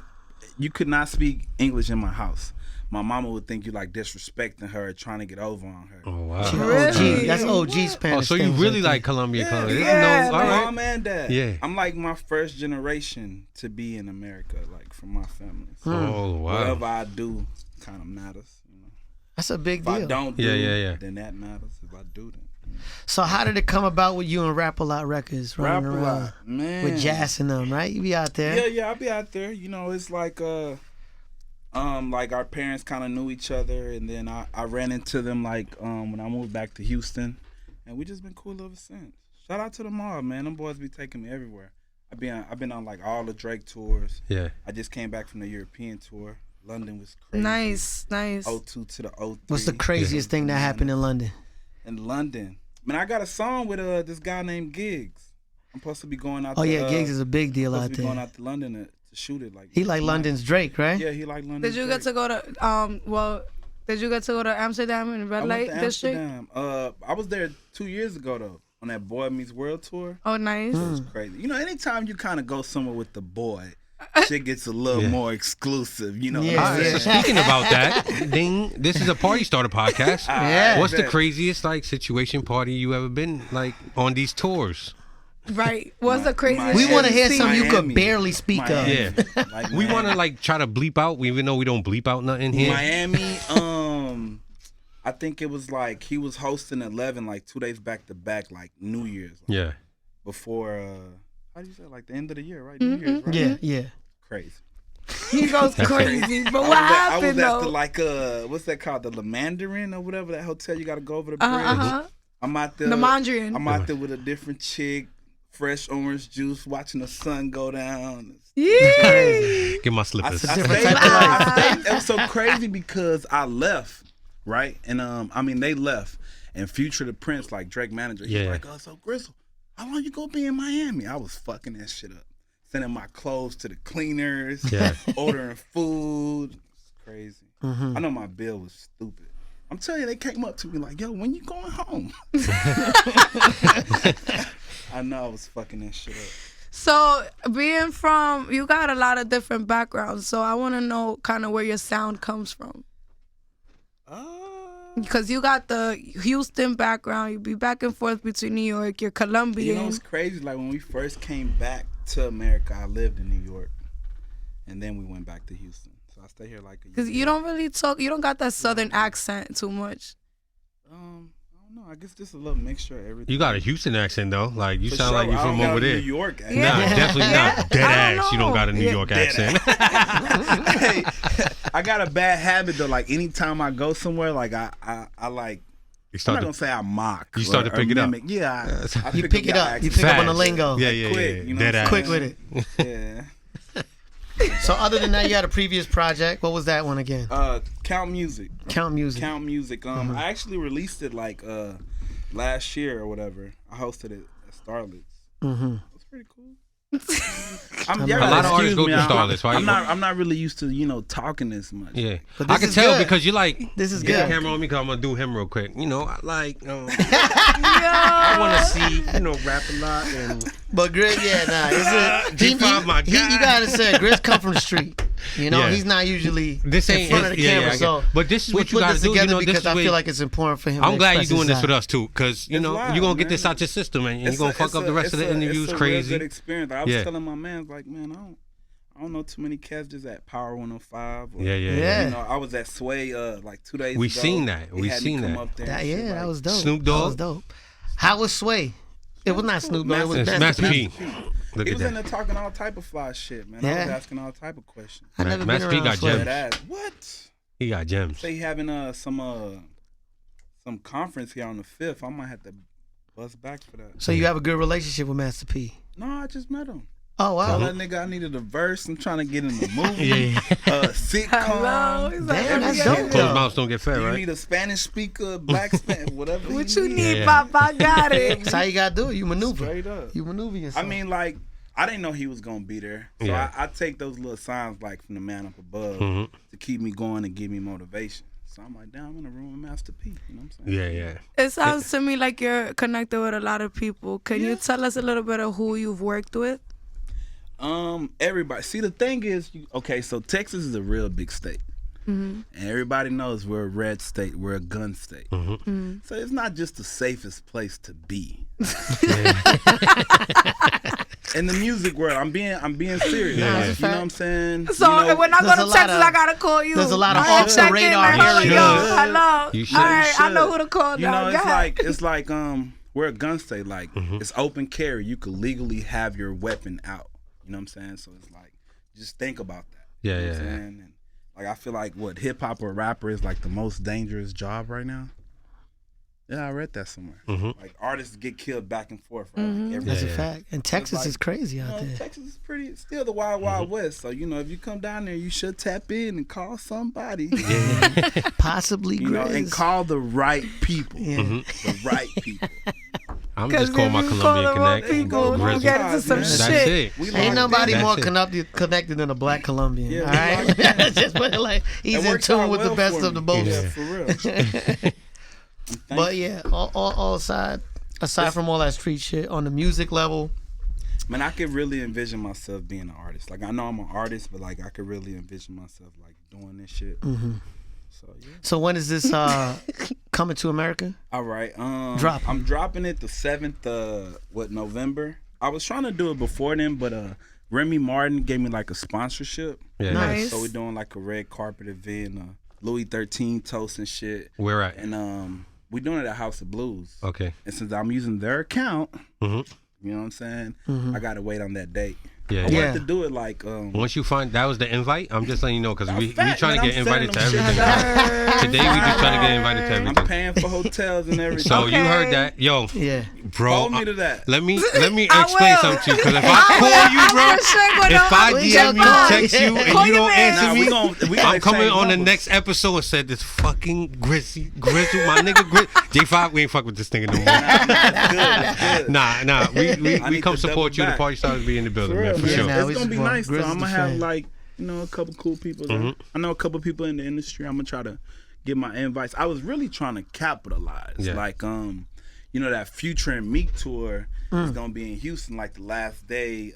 you could not speak English in my house. My mama would think you like disrespecting her, trying to get over on her. Oh, wow. OG. That's OG Spanish. Oh, so you things really right like Colombia? Colombia. Yeah, No, all right. Mom and dad. Yeah. I'm like my first generation to be in America, like from my family. So Oh, wow. whatever I do kind of matters. You know? That's a big If I deal. don't do, Yeah. then that matters. If I do, then So how did it come about with you and Rap A Lot Records running Rap A around Lot, man. with Jazz and them, right? You be out there. Yeah, I'll be out there. You know, it's like like our parents kind of knew each other, and then I ran into them like when I moved back to Houston, and we just been cool ever since. Shout out to the mob, man. Them boys be taking me everywhere. I've been on like all the Drake tours. Yeah. I just came back from the European tour. London was crazy. Nice. 02 to the 03. What's the craziest thing that happened in London? In London? Man, I got a song with this guy named Giggs. I'm supposed to be going out. Oh to, yeah, Giggs is a big deal supposed out to be going there. out to London to shoot it. Like He like London's Drake, right? Yeah, he like London. Did you get to go to did you get to go to Amsterdam and Red I Light went to District? Amsterdam. I was there 2 years ago though on that Boy Meets World tour. Oh, nice. It was crazy. You know, anytime you kind of go somewhere with the boy, shit gets a little more exclusive. You know. Yeah, what I'm yeah. saying? Speaking about that, ding, this is a Party Starter podcast. Yeah. What's the bet. craziest like situation party you ever been like on these tours? Right. What's the craziest? We shit want to you hear seen? something you could Miami. barely speak of. Miami. Yeah. Like We want to Miami. like try to bleep out, even though we don't bleep out nothing here. Miami. I think it was like he was hosting 11 like 2 days back to back, like New Year's. Like, Yeah. Before how do you say it? Like the end of the year, right? New Year's, right? Yeah, yeah. Crazy. He goes crazy. But what I happened was at the though? like what's that called? The Le Mandarin or whatever, that hotel you gotta go over the bridge. Uh-huh. I'm out there. The Mondrian. I'm out there with a different chick, fresh orange juice, watching the sun go down. Yeah. Get my slippers. I different stayed, type of life. I stayed, crazy because I left, right? And I mean they left. And Future the Prince, like Drake manager, he's like, "Oh, so Grizzle, how long you gonna be in Miami?" I was fucking that shit up, sending my clothes to the cleaners, ordering food. It's crazy. I know my bill was stupid. I'm telling you, they came up to me like, "Yo, when you going home?" I know I was fucking that shit up. So being from, you got a lot of different backgrounds. So I want to know kind of where your sound comes from. Because you got the Houston background, you be back and forth between New York, you're Colombian. You know, it's crazy. Like when we first came back to America, I lived in New York, and then we went back to Houston. So I stay here like a year. Because you don't really talk, you don't got that Southern accent too much. I don't know. I guess just a little mixture of everything. You got a Houston accent though. Like you For sound sure. like you from over there. New York accent. Nah, definitely not. Dead ass. You don't got a New York Dead accent. Hey, I got a bad habit though. Like anytime I go somewhere, like I like. I'm not gonna say I mock. You start to pick it up. Yeah, I You pick it up. You pick up on the lingo. Yeah. Quick, you know Dead ass. Quick with it. Yeah. So other than that, you had a previous project. What was that one again? Count Music. Count Music. Count Music. I actually released it like last year or whatever. I hosted it at Starlet's. It was pretty cool. A lot of artists go through Starlet's. I'm not really used to talking this much. Yeah, But I this can is tell good. because you like. This is Get the good. camera on me because I'm gonna do him real quick. You know, I like. I want to see rap a lot and. But Grizz, G5 my guy. You gotta say, Grizz come from the street. You know, he's not usually This in ain't front of the camera. So, but this is we what you put gotta this do. together You know, this because is I where- feel like it's important for him. I'm to glad you're express doing his this with side. us too, because It's live, you're gonna get man. this out your system and you're gonna fuck up the rest of the It's interviews a crazy. real good experience. I was telling my man, like, man, I don't know too many cats just at Power 105. Or, Yeah. You know, I was at Sway like 2 days ago. We seen that. We seen come that. up there and shit, That like, was dope. Snoop That Dogg? was dope. How was Sway? It was not Snoop Dogg. It was It's Master Master P. P. Look He at was in that. there talking all type of fly shit, man. I Yeah. was asking all type of questions. I never been Master P around got Sway. gems. That ass. What? He got gems. Say he having some conference here on the 5th. I might have to bust back for that. So you have a good relationship with Master P? No, I just met him. Oh wow. Tell that nigga I needed a verse. I'm trying to get in the movie. Yeah. Sitcom. He's like, Damn, that's everything. dope. Closed though. mouths don't get fed, You right? need a Spanish speaker, black Spanish, whatever. what you need, Yeah. Papa? I got it. That's how you gotta do it. You maneuver. Straight up. You maneuver yourself. I mean, like, I didn't know he was gonna be there, so Yeah. I take those little signs like from the man up above to keep me going and give me motivation. So I'm like, damn, I'm in a room with Master P. You know what I'm saying? Yeah. It sounds to me like you're connected with a lot of people. Can you tell us a little bit of who you've worked with? Everybody. See, the thing is, so Texas is a real big state. And everybody knows we're a red state. We're a gun state. So it's not just the safest place to be. In the music world, I'm being serious. Nah, Like, it's a you know fact. what I'm saying? So You know, when I go there's to a lot Texas, of- I gotta call you. there's a lot of I off the check in, radar like, areas. Yo, hello. You should. All right, I know should. who to call You now. know, Go ahead. it's like we're a gun state. Like it's open carry. You could legally have your weapon out. You know what I'm saying? So it's like, just think about that. Yeah, You know what yeah, I'm yeah. saying? And like I feel like hip hop or rapper is like the most dangerous job right now. Yeah, I read that somewhere. Like artists get killed back and forth. Right? Like, every That's a day. fact. And Texas like, is crazy You out know, there. Texas is still the wild, wild west. So, you know, if you come down there, you should tap in and call somebody. Possibly You know, and Grizz. call the right people. Yeah. The right people. I'm Because just calling my if you call Colombian the wrong connect. people, Grizzle. you get into some That's That's shit. it. We Ain't locked nobody in. more That's it. connected than a black Colombian. Yeah, all we right, locked in. just put it like he's It in works tune out with the well best for of the me. both. Yeah, for real. But yeah, all aside from all that street shit, on the music level, Man, I could really envision myself being an artist. Like, I know I'm an artist, but like I could really envision myself like doing this shit. So yeah. so when is this coming to America? All right. Drop. I'm dropping it the 7th. November. I was trying to do it before then, but Remy Martin gave me like a sponsorship. Yeah. Nice. So we're doing like a red carpet event, Louis 13 toast and shit. Where at? And we're doing it at House of Blues. Okay. And since I'm using their account, Mhm. you know what I'm saying? I gotta wait on that date. Yeah, I Yeah. wanted to do it like Once you find that was the invite, I'm just letting you know because we fact, trying to man, get I'm invited to saying them everything. shit. Today we just trying to get invited to I'm everything. paying for hotels and everything. So you Okay. heard that, yo, Yeah. bro? Hold me to that. Let me I explain will. something to you because if I call you, bro, I'm for sure gonna- if I I'm DM you, gonna- text you, and Call you your don't man. answer Nah, me, we gonna I'm coming exchange on the numbers. next episode and said this fucking Grizzle, my nigga J5, we ain't fuck with this nigga no more. That's good. Nah, I we need come to support double you. The back. party starters be in the building, For man, real, for man. sure. Now we It's gonna be support nice though. Grizzle's I'm gonna the have fan. like a couple cool people there. I know a couple people in the industry. I'm gonna try to get my invites. I was really trying to capitalize, Yeah. like that Future and Meek tour is gonna be in Houston. Like the last day,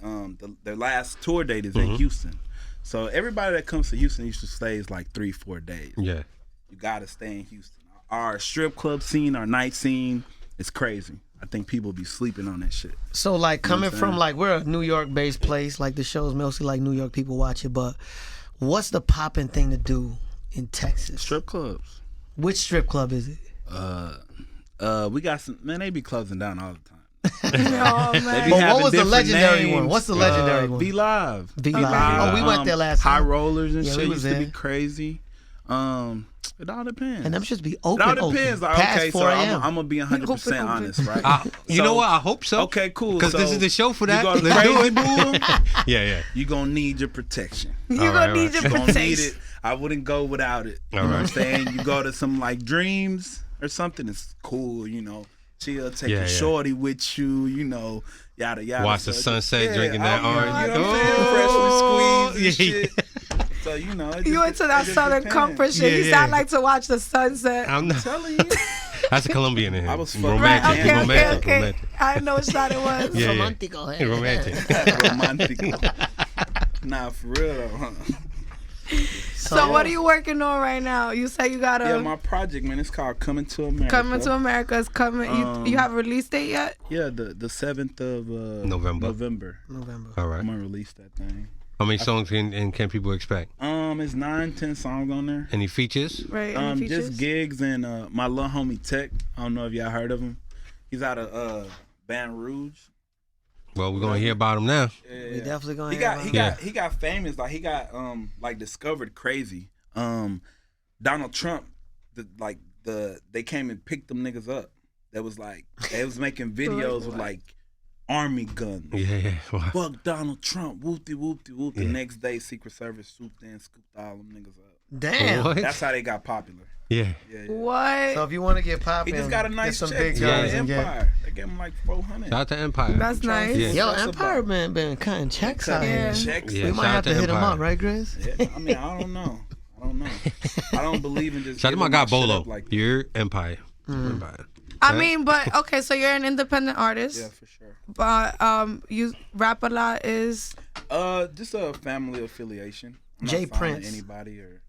their last tour date is in Houston. So everybody that comes to Houston usually stays like 3-4 days. Yeah. You gotta stay in Houston. Our strip club scene, our night scene, is crazy. I think people be sleeping on that shit. So like coming I'm from saying? like we're a New York based place, like the show's mostly like New York people watch it, but what's the popping thing to do in Texas? Strip clubs. Which strip club is it? We got some, man, they be closing down all the time. Oh, They man. be But what having was the different legendary names. one? What's the legendary one? Be Live. Be Live. Oh, we went there last High time. rollers and Yeah, we shit was used to be there. crazy. It all depends. And them should be it open. all depends. Open. Like, Past okay, 4 so a.m. I'm gonna be 100% Open. honest, right? You know what? I hope so. Okay, cool. Because this So is the show for that. You go to Let's do Crazy it. Bull, Yeah. you gonna need your protection. You All gonna right, need all your You gonna need protection. it. I wouldn't go without it. You All know what I'm right. saying? You go to some like Dreams or something, it's cool, you know. Chill, take Yeah, a yeah. shorty with you, you know, yada yada. Watch the So, sunset, drinking that orange. You know what I'm saying? Freshly squeezed and Yeah. shit. So you know, it You just- into that it just Southern depends. comfort shit. Yeah, You yeah. sound like to watch the sunset. I'm not. Telling you. That's a Colombian in here. I was fucking romantic, Right, okay, romantic, okay. romantic. I didn't know which side it was. Yeah, Romantico, yeah. Romantic. Romantic. Nah, for real though, huh? So what are you working on right now? You say you got Yeah, a my project, man, it's called Coming to America. Coming to America is coming. You have a release date yet? Yeah, the 7th of November. November. All right. I'm gonna release that thing. How many songs can people expect? It's 9-10 songs on there. Any features? Right. Any features? Just gigs and my little homie Tech. I don't know if y'all heard of him. He's out of Baton Rouge. Well, we're gonna hear about them now. Yeah, We definitely gonna he hear got about he it. got he got famous. Like he got like discovered crazy. Donald Trump, they came and picked them niggas up. That was like they was making videos with like army guns. Yeah. Wow. Fuck Donald Trump, whoop de whoop de whoop. The Yeah. next day, Secret Service swooped in, scooped all them niggas up. Damn. What? That's how they got popular. Yeah. Yeah. What? So if you want to get He popping, just got a nice get some check big to guns the and get. Empire. They gave him like 400. Shout out to Empire. That's nice. Yeah. Yo, That's Empire about- man been cutting checks out Cutting here. Yeah. checks. Yeah, We shout might out have to to hit him Empire. up, right, Grizz? Yeah, I mean, I don't know. I don't believe in just. Shout out to my giving guy shit Bolo. up like that. Your Empire. Empire. I mean, but okay, so you're an independent artist. Yeah, for sure. But you rap a lot is Just a family affiliation. I'm Jay not signing Prince. Anybody or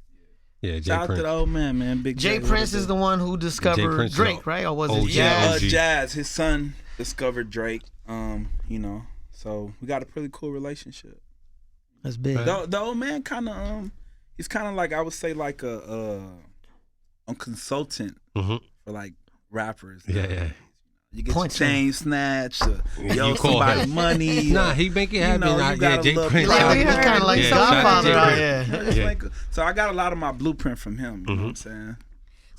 Yeah, Jay shout out Prince. to the old man, Big Jay Jay. Prince is the one who discovered Prince is Drake, the right? Or was OG. it Jazz? OG. Jazz, his son discovered Drake. You know, so we got a pretty cool relationship. That's big. The old man kind of he's kind of like I would say like a consultant Mhm. for like rappers. Yeah. You get Points your chain snatched, or you owe You call somebody him. money. Nah, or, he make it you happen. know, you Yeah, got a Jay little Prince. Yeah, Like, we he's heard kind it. of like Yeah, shout out to Godfather Jay out Prince. here. It's Yeah. like- so I got a lot of my blueprint from him. You know what I'm saying?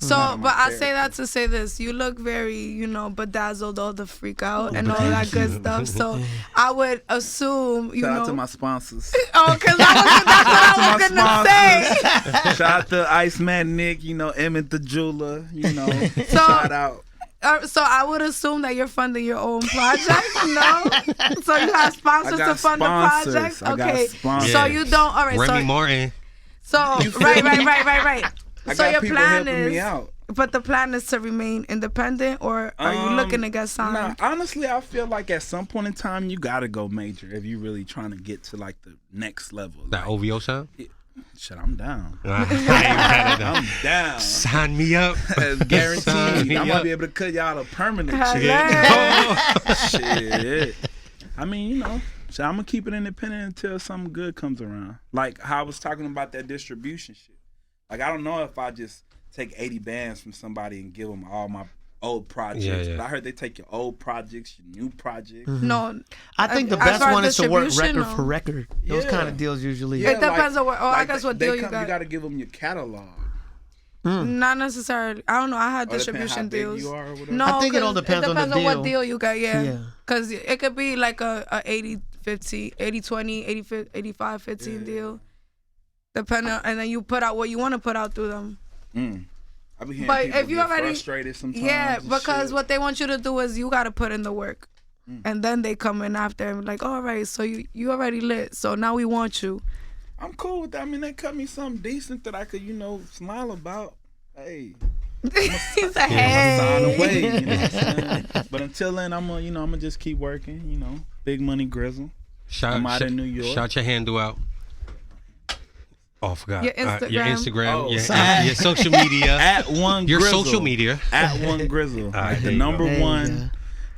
so. But I say that to say this: you look very, bedazzled, all the freak out and all that good stuff. So I would assume, Shout out to my sponsors. Oh, because that's what I was gonna say. Shout out to Iceman Nick, Emmett the jeweler, shout out. So I would assume that you're funding your own project, no? So you have sponsors I got to fund sponsors. the project? I got Okay. sponsors. So you don't, all right. Remy So, Martin. right. I So got your people plan helping me is, out. but the plan is to remain independent, or are you looking to get signed? Nah, honestly, I feel like at some point in time you gotta go major if you really trying to get to like the next level. That Like, OVO sound? shit, I'm down. I ain't mad at I'm that. down. Sign me up. As Sign guaranteed. me I'm gonna up. be able to cut y'all a permanent Hello. shit. Shit. I mean, so I'm gonna keep it independent until something good comes around. Like how I was talking about that distribution shit. Like I don't know if I just take 80 bands from somebody and give them all my old projects. Yeah. But I heard they take your old projects, your new projects. No, I think the as best far as one is to work distribution, record for record. Those Yeah. kind of deals usually. Yeah, It depends on what. I guess what deal you You got. got to give them your catalog. Not necessarily. I don't know. I had Or depend distribution how big deals. you are or whatever. No, I think it all 'cause depends on the on what deal. deal you got. Yeah. Yeah. Because it could be like a 80-50, 80-20, 85-15 deal. Depending, and then you put out what you want to put out through them. I be hearing But people if you get already frustrated sometimes. yeah, and because shit. what they want you to do is you got to put in the work, and then they come in after and like, all right, so you already lit, so now we want you. I'm cool with that. I mean, they cut me something decent that I could, smile about. Hey, He's a sign hey. away. You know what I'm saying? But until then, I'm gonna just keep working. Big Money Grizzle. I'm out in New York. Shout your handle out. Oh, I forgot. Your Instagram. Your Instagram. Oh, your social media. At one Your Grizzle. social media. At one Grizzle. Like there the you number go. There you one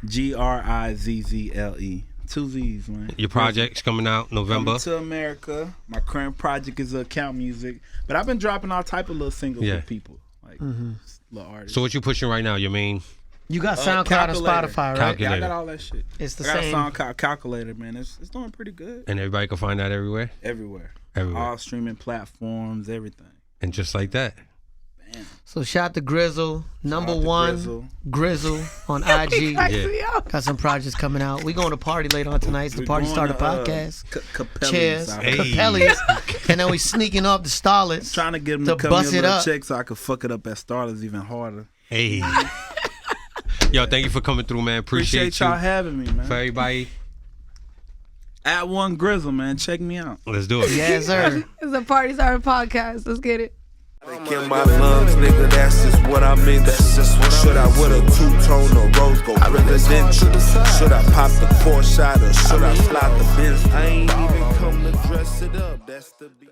Grizzle. 2 Z's, man. Your project's coming out November. Coming to America. My current project is account music, but I've been dropping all type of little singles with people, like little artists. So what you pushing right now? Your main? You got SoundCloud and Calculator. Spotify, right? Calculator. Yeah, I got all that shit. It's the I got same. a SoundCloud calculator, man. It's doing pretty good. And everybody can find that everywhere. Everywhere. Everywhere. All streaming platforms, everything. And just like that. So shout to Grizzle, number out to one Grizzle. on IG. Yeah. Got some projects coming out. We going to party later on tonight. It's the We're Party going Starter to, podcast. Capelli's Cheers, out Hey. there. Capelli's, and then we sneaking up the Starlets. Trying to get them to to come bust me a it little up. check so I could fuck it up at Starters even harder. Hey. Yo, thank you for coming through, man. Appreciate y'all you. having me, man. For everybody, At one Grizzle, man. Check me out. let's do it. Yes, sir. It's a Party Starter podcast. Let's get it. They kill my lungs, nigga, that's just what I'm into. Should I with a two-tone or rose gold residential? Should I pop the 4 shot or should I slide the Benz? I ain't even come to dress it up, that's the